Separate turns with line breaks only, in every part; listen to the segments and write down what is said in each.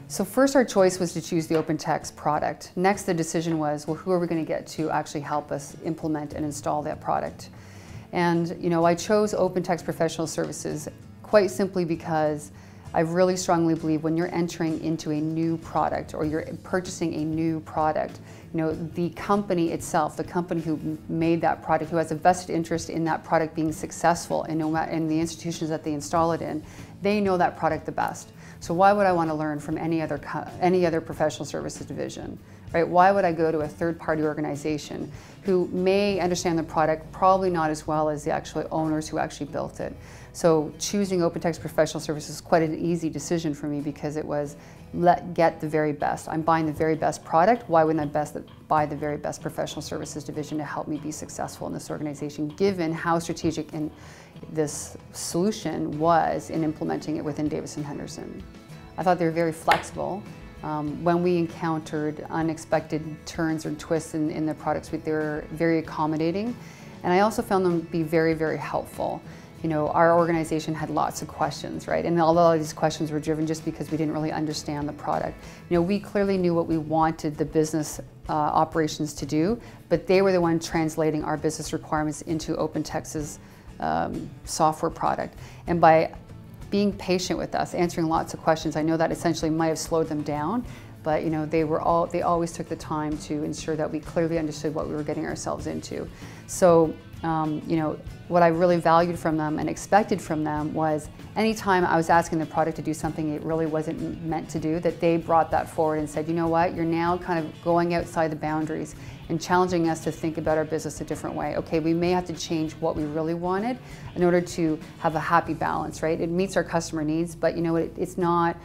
So first our choice was to choose the OpenText product. Next the decision was, well, who are we going to get to actually help us implement and install that product? And I chose OpenText Professional Services quite simply because I really strongly believe when you're entering into a new product or you're purchasing a new product, the company itself, the company who made that product, who has a vested interest in that product being successful and in the institutions that they install it in, they know that product the best. So why would I want to learn from any other professional services division? Right? Why would I go to a third-party organization who may understand the product probably not as well as the actual owners who actually built it? So choosing OpenText Professional Services is quite an easy decision for me because it was get the very best. I'm buying the very best product. Why wouldn't I buy the very best professional services division to help me be successful in this organization, given how strategic this solution was in implementing it within Davis Henderson? I thought they were very flexible. When we encountered unexpected turns or twists in the product suite, they were very accommodating. And I also found them to be very, very helpful. Our organization had lots of questions, right? And a lot of these questions were driven just because we didn't really understand the product. We clearly knew what we wanted the business operations to do, but they were the ones translating our business requirements into OpenText's software product. And by being patient with us, answering lots of questions, I know that essentially might have slowed them down, but they always took the time to ensure that we clearly understood what we were getting ourselves into. So, what I really valued from them and expected from them was anytime I was asking the product to do something it really wasn't meant to do, that they brought that forward and said, you know what, you're now kind of going outside the boundaries and challenging us to think about our business a different way. Okay, we may have to change what we really wanted in order to have a happy balance, right? It meets our customer needs, but it's not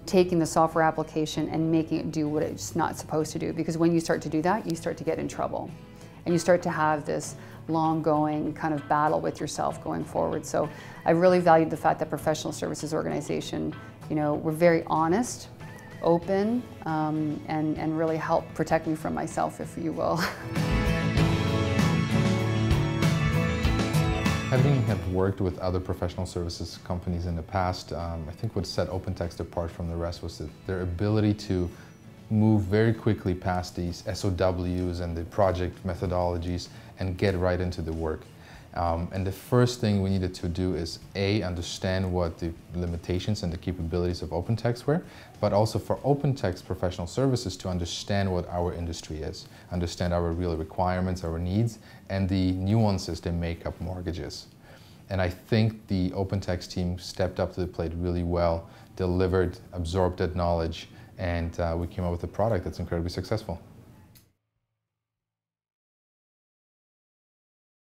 taking the software application and making it do what it's not supposed to do, because when you start to do that, you start to get in trouble. And you start to have this long-going kind of battle with yourself going forward. So I really valued the fact that professional services organization, were very honest, open, and really helped protect me from myself, if you will.
Having worked with other professional services companies in the past, I think what set OpenText apart from the rest was their ability to move very quickly past these SOWs and the project methodologies and get right into the work. And the first thing we needed to do is understand what the limitations and the capabilities of OpenText were, but also for OpenText Professional Services to understand what our industry is, understand our real requirements, our needs, and the nuances that make up mortgages. And I think the OpenText team stepped up to the plate really well, delivered, absorbed that knowledge, and we came up with a product that's incredibly successful.